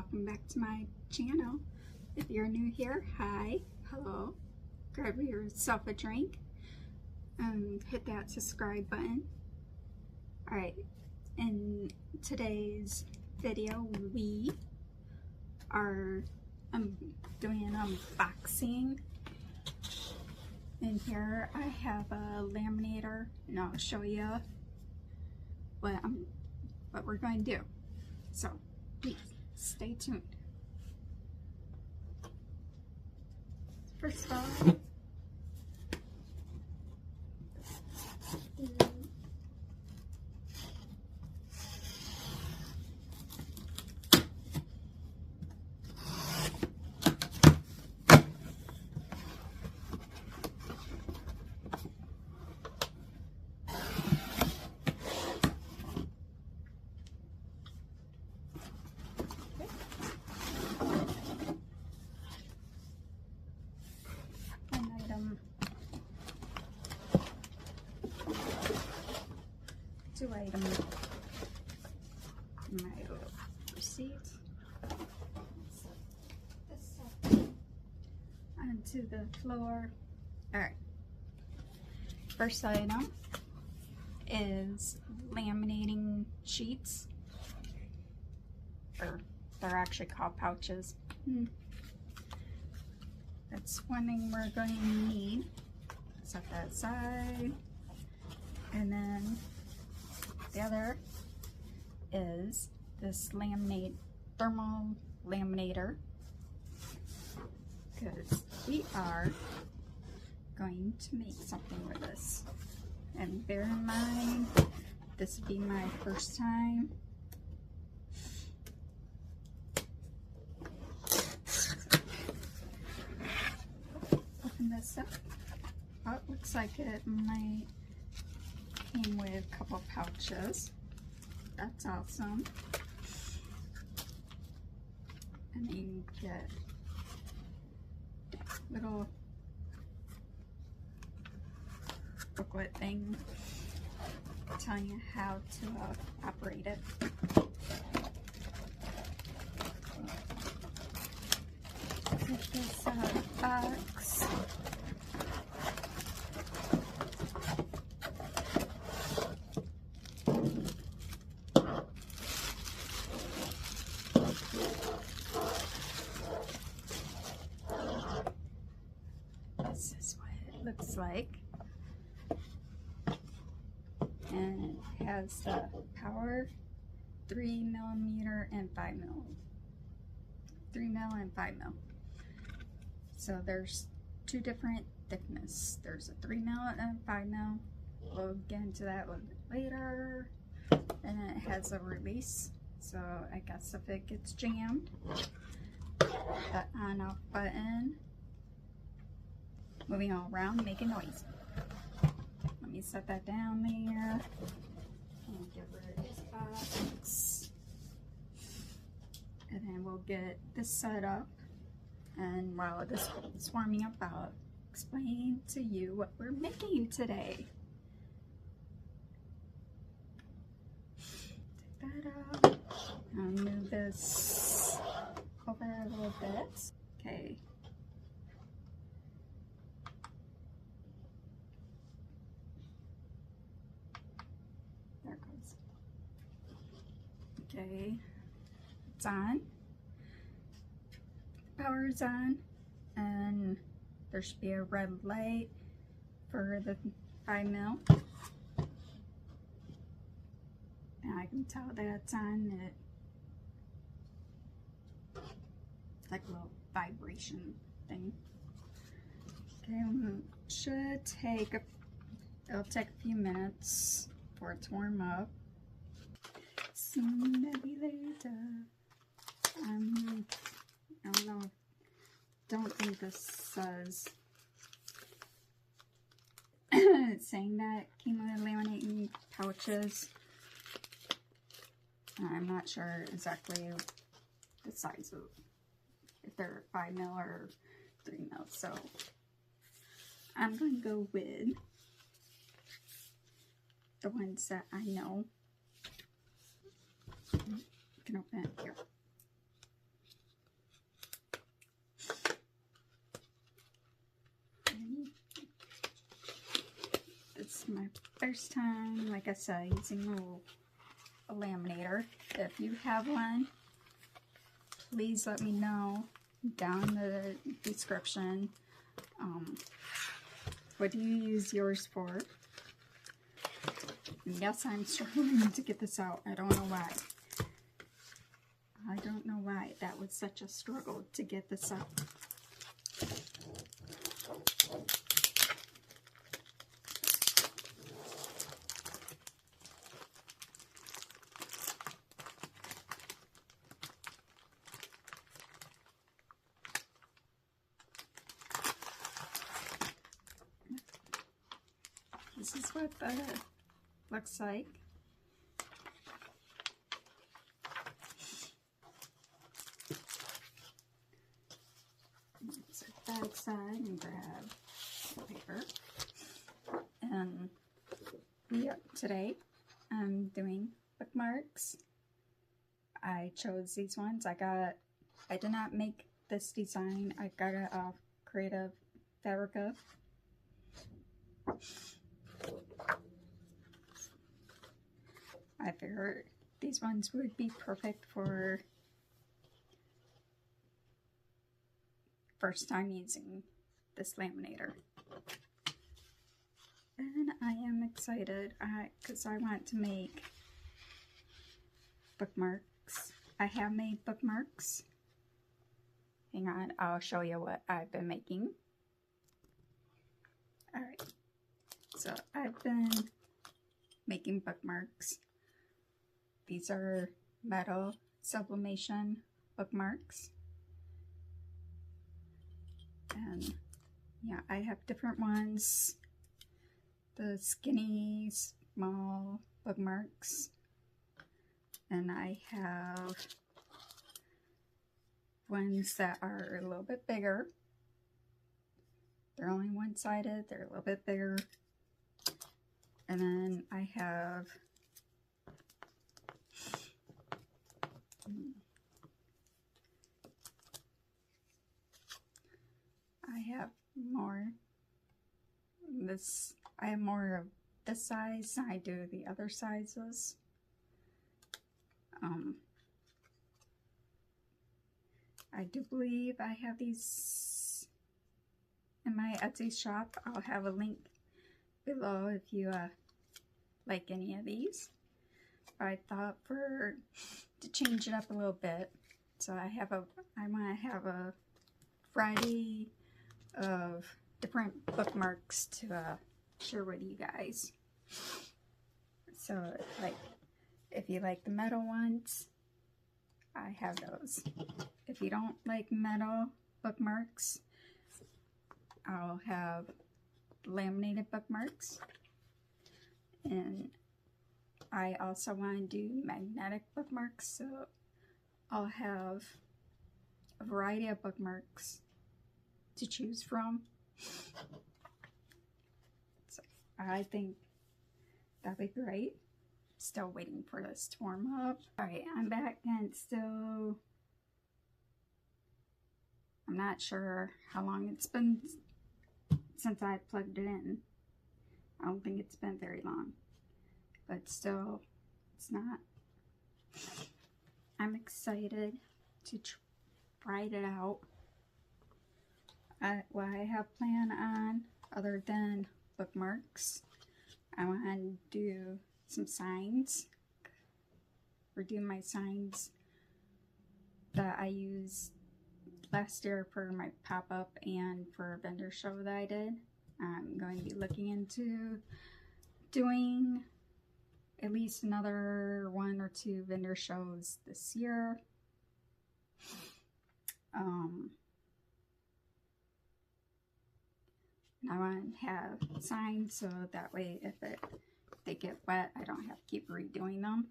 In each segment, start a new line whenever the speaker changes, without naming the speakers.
welcome back to my channel. If you're new here, hi, hello. Grab yourself a drink and hit that subscribe button. Alright, in today's video we are doing an unboxing. In here I have a laminator and I'll show you what we're going to do. So please stay tuned. First off, two items in my little receipt. Set this up onto the floor. Alright. First item is laminating sheets. Or they're actually called pouches. That's one thing we're going to need. Set that aside. And then the other is this thermal laminator, because we are going to make something with this. And bear in mind, this would be my first time. Open this up. Oh, it looks like it might came with a couple of pouches. That's awesome. And then you get little booklet thing telling you how to operate it. Take this box. This is what it looks like, and it has the power 3mm and 5mm, 3mm and 5mm. So there's two different thickness. There's a 3mm and a 5mm. We'll get into that a little bit later. And then it has a release. So I guess if it gets jammed, the on-off button. Moving all around, making noise. Let me set that down there. And get rid of this box. And then we'll get this set up. And while this is warming up, I'll explain to you what we're making today. Take that out. I'll move this over a little bit. Okay. There it goes. Okay. It's on. Power's on. And there should be a red light for the 5mm. And I can tell that it's on. It's like a little vibration thing. Okay, should take it'll take a few minutes for it to warm up. See maybe later. I don't know. Don't think this says it's saying that it came with laminating pouches. I'm not sure exactly the size of, if they're 5mm or 3mm, so I'm going to go with the ones that I know. You can open it here. my first time, like I said, using a laminator. If you have one, please let me know down in the description. What do you use yours for? And yes, I'm struggling to get this out. I don't know why. I don't know why that was such a struggle to get this out. This is what that looks like. So back side and grab the paper. And yeah, today I'm doing bookmarks. I chose these ones. I did not make this design. I got it off Creative Fabrica. I figured these ones would be perfect for first time using this laminator. And I am excited because I want to make bookmarks. I have made bookmarks. Hang on, I'll show you what I've been making. Alright, so I've been making bookmarks. These are metal sublimation bookmarks. And yeah, I have different ones. The skinny, small bookmarks. And I have ones that are a little bit bigger. They're only one-sided, they're a little bit bigger. And then I have more I have more of this size than I do the other sizes. I do believe I have these in my Etsy shop. I'll have a link below if you like any of these. I thought to change it up a little bit, so I want to have a variety of different bookmarks to share with you guys. So, like, if you like the metal ones, I have those. If you don't like metal bookmarks, I'll have laminated bookmarks. And I also want to do magnetic bookmarks, so I'll have a variety of bookmarks to choose from. So I think that'd be great. Still waiting for this to warm up. Alright, I'm back and still, I'm not sure how long it's been since I plugged it in. I don't think it's been very long, but still, it's not. I'm excited to try it out. What I have planned on, other than bookmarks, I want to do some signs. Redo my signs that I used last year for my pop-up and for a vendor show that I did. I'm going to be looking into doing at least another 1 or 2 vendor shows this year. I want to have signs so that way if they get wet, I don't have to keep redoing them.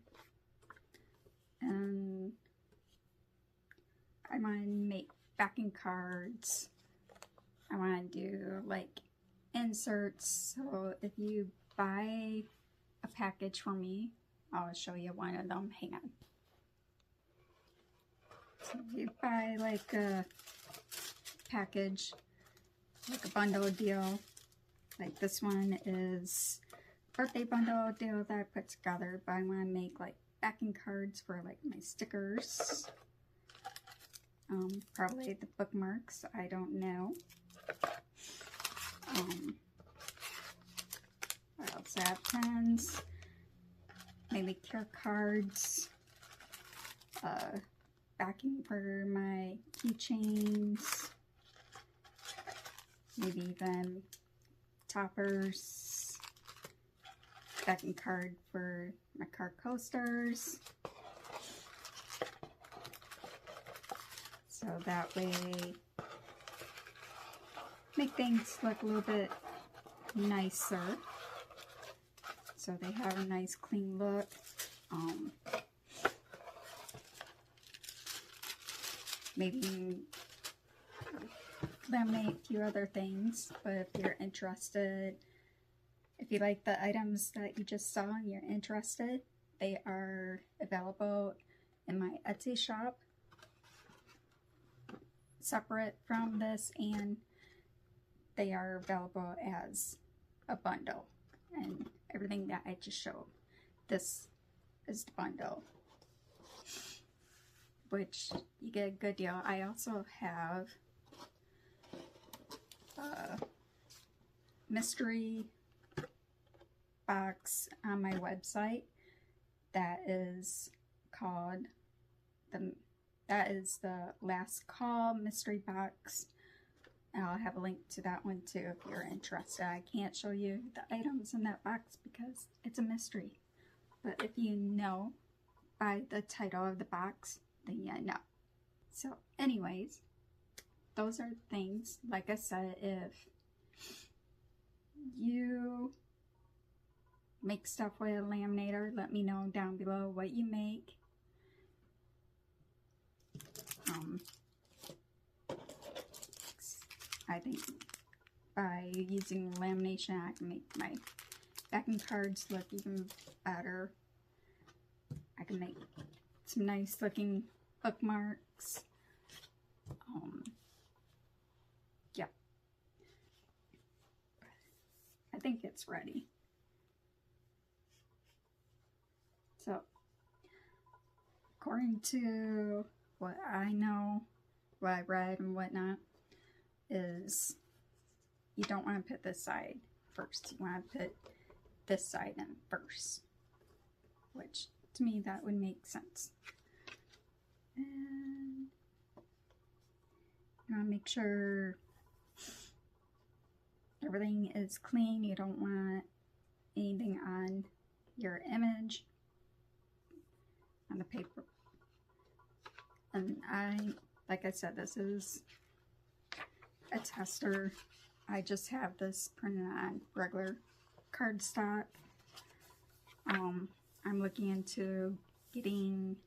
And I want to make backing cards. I want to do like inserts, so if you buy a package for me, I'll show you one of them. Hang on. So if you buy like a package, like a bundle deal, like this one is birthday bundle deal that I put together, but I want to make like backing cards for like my stickers. Probably the bookmarks, I don't know. I also have pens, maybe care cards, backing for my keychains, maybe even toppers, backing card for my card coasters. So that way, make things look a little bit nicer. So they have a nice clean look. Maybe laminate a few other things, but if you're interested, if you like the items that you just saw and you're interested, they are available in my Etsy shop, separate from this, and they are available as a bundle. And everything that I just showed, this is the bundle, which you get a good deal. I also have a mystery box on my website that is called the Last Call mystery box. I'll have a link to that one too if you're interested. I can't show you the items in that box because it's a mystery, but if you know by the title of the box, then you know. So anyways, those are things. Like I said, if you make stuff with a laminator, let me know down below what you make. I think by using lamination, I can make my backing cards look even better. I can make some nice looking bookmarks. Yeah. I think it's ready. So, according to what I know, what I read and whatnot, is you don't want to put this side first. You want to put this side in first, which to me that would make sense. And you want to make sure everything is clean. You don't want anything on your image, on the paper. And like I said, this is a tester. I just have this printed on regular cardstock. I'm looking into getting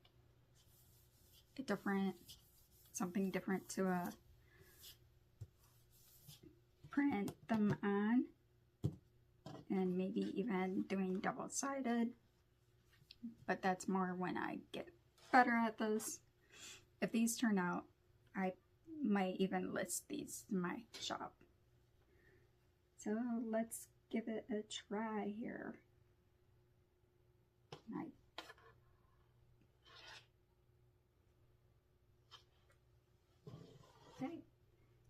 something different to print them on, and maybe even doing double-sided, but that's more when I get better at this. If these turn out, I might even list these in my shop. So let's give it a try here. Okay,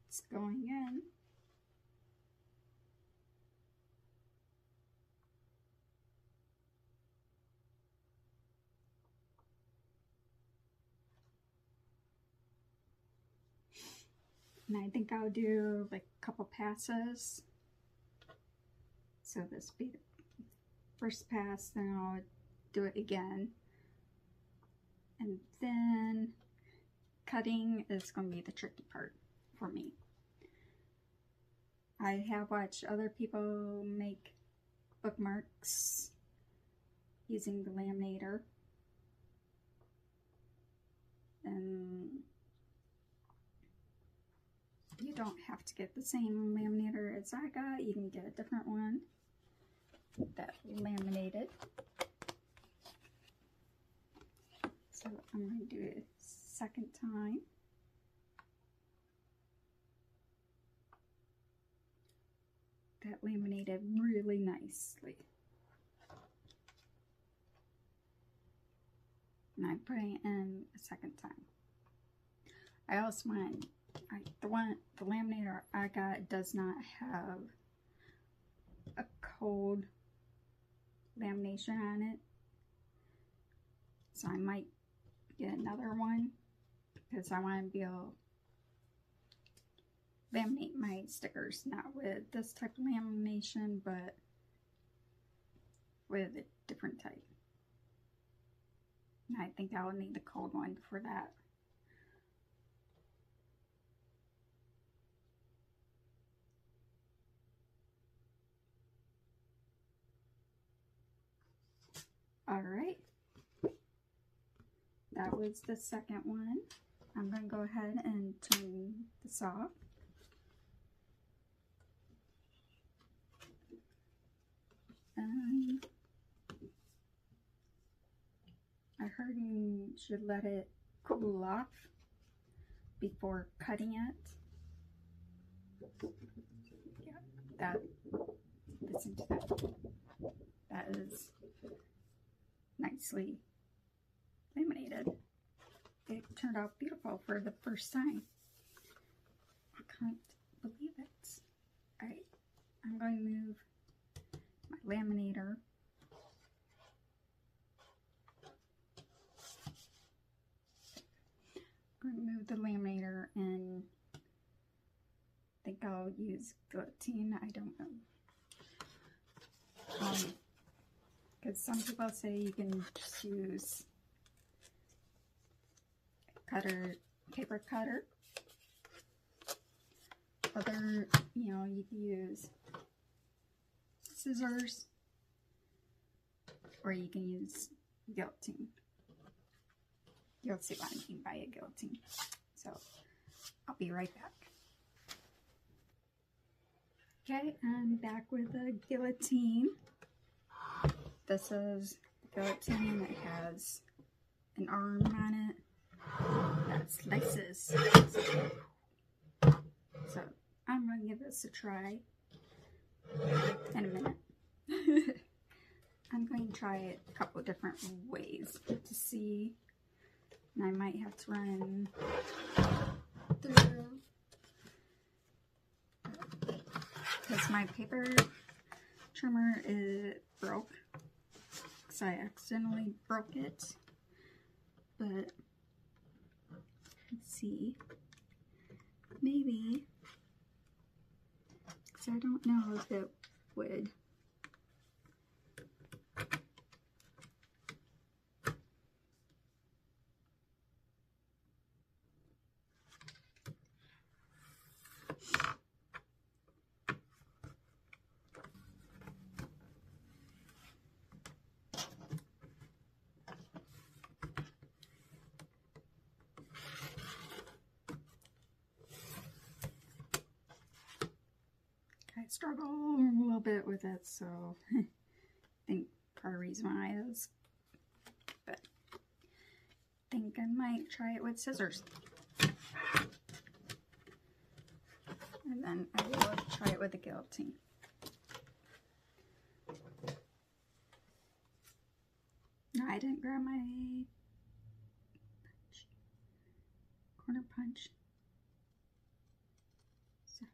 it's going in. And I think I'll do like a couple passes. So this will be the first pass, then I'll do it again. And then cutting is going to be the tricky part for me. I have watched other people make bookmarks using the laminator. And you don't have to get the same laminator as I got. You can get a different one that laminated. So I'm going to do it a second time. That laminated really nicely. and I put it in a second time. I also want, the laminator I got does not have a cold lamination on it, so I might get another one because I want to be able to laminate my stickers, not with this type of lamination, but with a different type. And I think I will need the cold one for that. Alright, that was the second one. I'm going to go ahead and turn this off. I heard you should let it cool off before cutting it. Yeah, listen to that. That is nicely laminated. It turned out beautiful for the first time. I can't believe it. Alright, I'm going to move my laminator. I'm going to move the laminator, and I think I'll use guillotine. I don't know. Because some people say you can just use cutter, paper cutter. Other, you know, you can use scissors, or you can use guillotine. You'll see what I mean by a guillotine. So I'll be right back. Okay, I'm back with the guillotine. This is the guillotine. It has an arm on it that slices. So I'm going to give this a try in a minute. I'm going to try it a couple of different ways to see. And I might have to run through, because my paper trimmer broke, because I accidentally broke it. But let's see, maybe, because I don't know if it would. I struggle a little bit with it, so I think part of the reason why is, but I think I might try it with scissors. And then I will try it with a guillotine. No, I didn't grab my corner punch. So.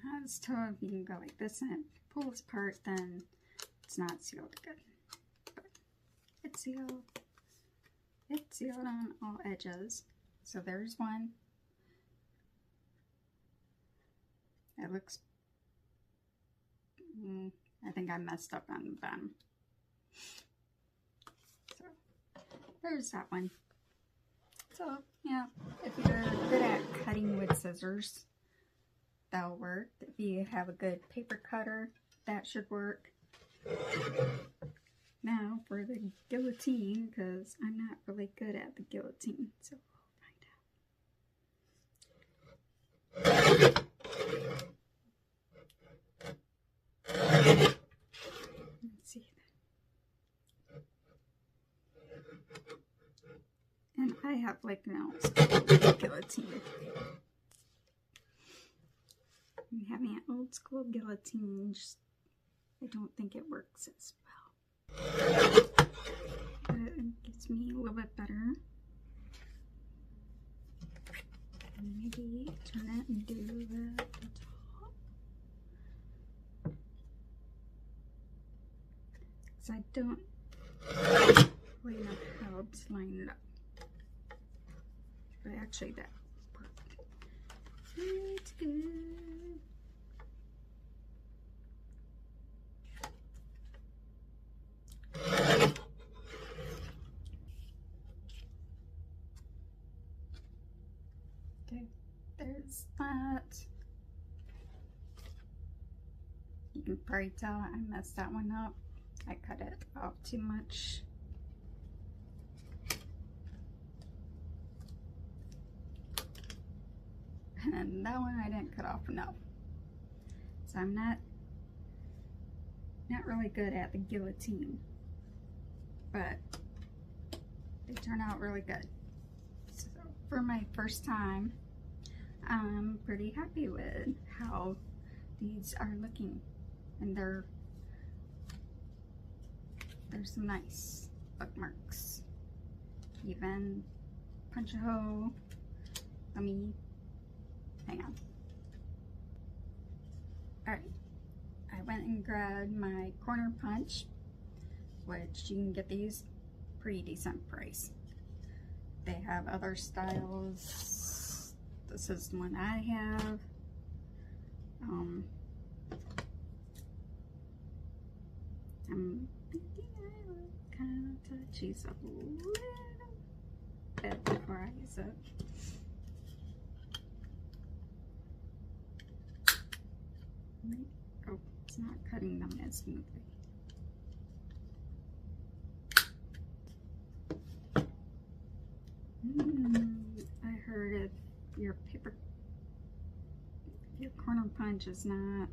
I was told you can go like this, and if you pull this part, then it's not sealed good. But it's sealed. It's sealed on all edges. So there's one. It looks, I think I messed up on the bottom. So there's that one. So, yeah, if you're good at cutting with scissors, that'll work. If you have a good paper cutter, that should work. Now for the guillotine, because I'm not really good at the guillotine, so we'll find out. Let's see. And I have like an old guillotine. I'm having an old school guillotine, just I don't think it works as well. But it gets me a little bit better. And maybe turn it and do the top. Because I don't really know how to line it up. But actually that worked. It's good. Okay, there's that. You can probably tell I messed that one up. I cut it off too much. And that one I didn't cut off enough. So I'm not really good at the guillotine, but they turn out really good. So for my first time, I'm pretty happy with how these are looking, and there's some nice bookmarks. Even punch a hole. Let me hang on. Alright, I went and grabbed my corner punch, which you can get these pretty decent price. They have other styles. This is the one I have. I'm thinking I will kind of touch these up a little bit before I use it. Oh, it's not cutting them as smoothly. I heard if your corner punch is not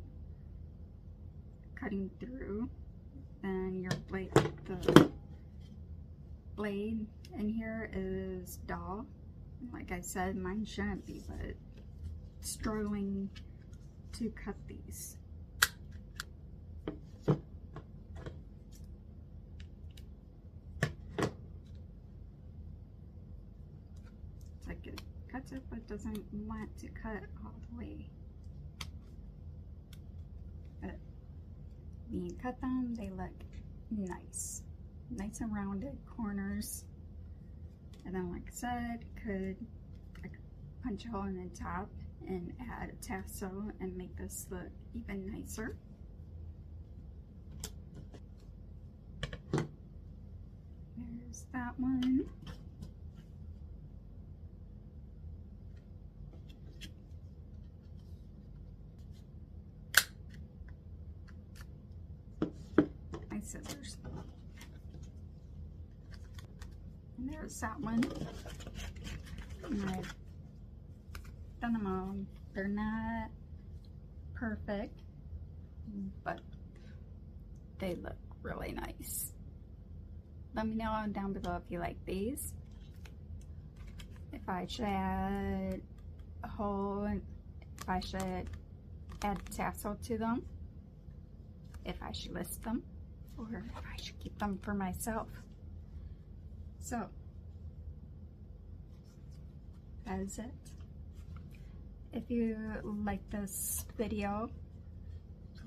cutting through, then your the blade in here is dull. Like I said, mine shouldn't be, but it's struggling to cut these. It's like it cuts it but doesn't want to cut all the way. But when you cut them, they look nice. Nice and rounded corners. And then like I said, could punch a hole in the top and add a tassel and make this look even nicer. There's that one. My scissors. And there's that one. And I've done them all. They're not perfect, but they look really nice. Let me know down below if you like these. If I should add a hole, if I should add tassel to them, if I should list them, or if I should keep them for myself. So, that is it. If you like this video,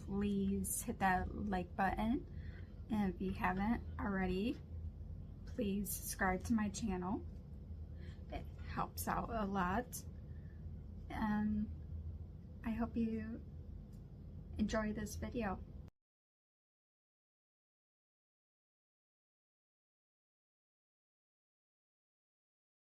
please hit that like button. And if you haven't already, please subscribe to my channel. It helps out a lot. And I hope you enjoy this video.